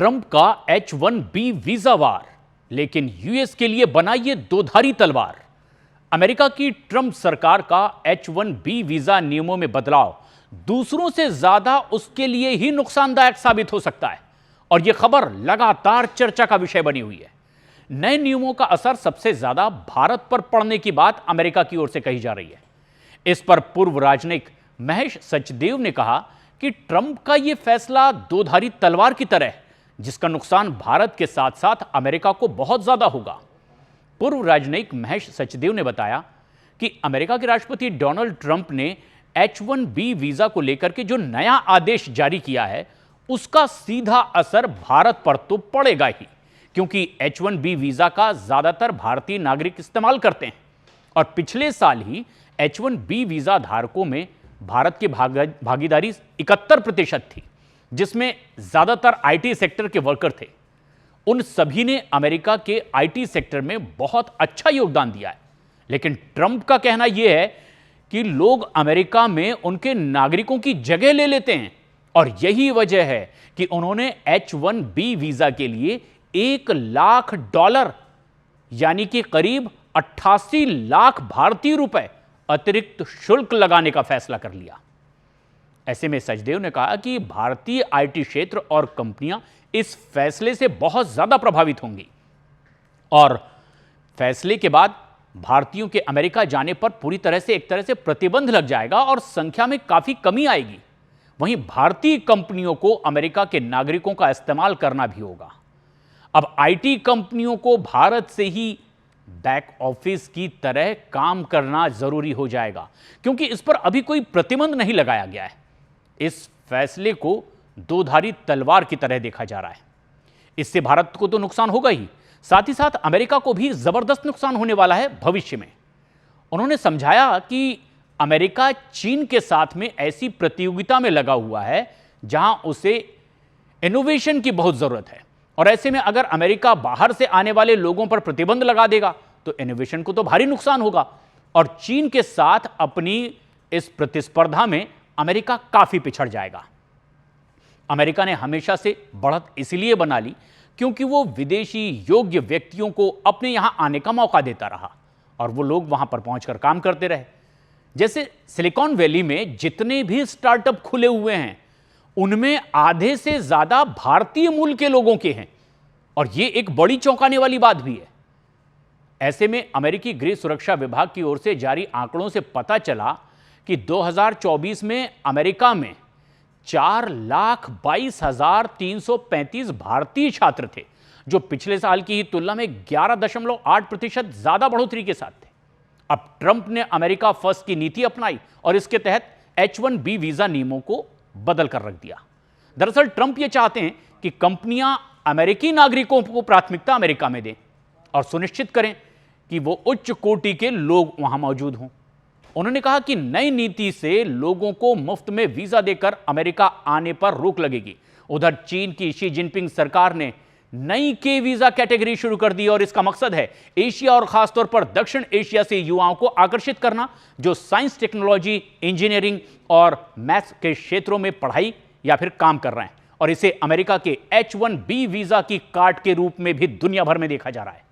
Trump का H-1B visa वार, लेकिन US के लिए बना ये दोधारी तलवार। अमेरिका की ट्रंप सरकार का H-1B वीजा नियमों में बदलाव दूसरों से ज्यादा उसके लिए ही नुकसानदायक साबित हो सकता है और यह खबर लगातार चर्चा का विषय बनी हुई है। नए नियमों का असर सबसे ज्यादा भारत पर पड़ने की बात अमेरिका की ओर से कही जा रही है। इस पर पूर्व राजनयिक महेश सचदेव ने कहा कि ट्रंप का यह फैसला दोधारी तलवार की तरह है, जिसका नुकसान भारत के साथ साथ अमेरिका को बहुत ज्यादा होगा। पूर्व राजनयिक महेश सचदेव ने बताया कि अमेरिका के राष्ट्रपति डोनाल्ड ट्रंप ने H-1B वीजा को लेकर के जो नया आदेश जारी किया है, उसका सीधा असर भारत पर तो पड़ेगा ही, क्योंकि H-1B वीजा का ज्यादातर भारतीय नागरिक इस्तेमाल करते हैं और पिछले साल ही H-1B वीजा धारकों में भारत की भागीदारी 71% थी, जिसमें ज्यादातर आईटी सेक्टर के वर्कर थे। उन सभी ने अमेरिका के आईटी सेक्टर में बहुत अच्छा योगदान दिया है, लेकिन ट्रंप का कहना यह है कि लोग अमेरिका में उनके नागरिकों की जगह ले लेते हैं और यही वजह है कि उन्होंने H-1B वीजा के लिए $1 लाख यानी कि करीब 88 लाख भारतीय रुपए अतिरिक्त शुल्क लगाने का फैसला कर लिया। ऐसे में सचदेव ने कहा कि भारतीय आईटी क्षेत्र और कंपनियां इस फैसले से बहुत ज्यादा प्रभावित होंगी और फैसले के बाद भारतीयों के अमेरिका जाने पर पूरी तरह से एक तरह से प्रतिबंध लग जाएगा और संख्या में काफी कमी आएगी। वहीं भारतीय कंपनियों को अमेरिका के नागरिकों का इस्तेमाल करना भी होगा। अब आईटी कंपनियों को भारत से ही बैक ऑफिस की तरह काम करना जरूरी हो जाएगा, क्योंकि इस पर अभी कोई प्रतिबंध नहीं लगाया गया है। इस फैसले को दोधारी तलवार की तरह देखा जा रहा है। इससे भारत को तो नुकसान होगा ही, साथ ही साथ अमेरिका को भी जबरदस्त नुकसान होने वाला है भविष्य में। उन्होंने समझाया कि अमेरिका चीन के साथ में ऐसी प्रतियोगिता में लगा हुआ है जहां उसे इनोवेशन की बहुत जरूरत है और ऐसे में अगर अमेरिका बाहर से आने वाले लोगों पर प्रतिबंध लगा देगा तो इनोवेशन को तो भारी नुकसान होगा और चीन के साथ अपनी इस प्रतिस्पर्धा में अमेरिका काफी पिछड़ जाएगा। अमेरिका ने हमेशा से बढ़त इसलिए बना ली क्योंकि वो विदेशी योग्य व्यक्तियों को अपने यहां आने का मौका देता रहा और वो लोग वहां पर पहुंचकर काम करते रहे। जैसे सिलिकॉन वैली में जितने भी स्टार्टअप खुले हुए हैं उनमें आधे से ज्यादा भारतीय मूल के लोगों के हैं और यह एक बड़ी चौंकाने वाली बात भी है। ऐसे में अमेरिकी गृह सुरक्षा विभाग की ओर से जारी आंकड़ों से पता चला कि 2024 में अमेरिका में 4,22,335 भारतीय छात्र थे, जो पिछले साल की ही तुलना में 11.8% ज्यादा बढ़ोतरी के साथ थे। अब ट्रंप ने अमेरिका फर्स्ट की नीति अपनाई और इसके तहत H-1B वीजा नियमों को बदल कर रख दिया। दरअसल ट्रंप यह चाहते हैं कि कंपनियां अमेरिकी नागरिकों को प्राथमिकता अमेरिका में दें और सुनिश्चित करें कि वो उच्च कोटि के लोग वहां मौजूद हों। उन्होंने कहा कि नई नीति से लोगों को मुफ्त में वीजा देकर अमेरिका आने पर रोक लगेगी। उधर चीन की शी जिनपिंग सरकार ने नई के वीजा कैटेगरी शुरू कर दी और इसका मकसद है एशिया और खासतौर पर दक्षिण एशिया से युवाओं को आकर्षित करना, जो साइंस, टेक्नोलॉजी, इंजीनियरिंग और मैथ्स के क्षेत्रों में पढ़ाई या फिर काम कर रहे हैं और इसे अमेरिका के H-1B वीजा की कार्ड के रूप में भी दुनिया भर में देखा जा रहा है।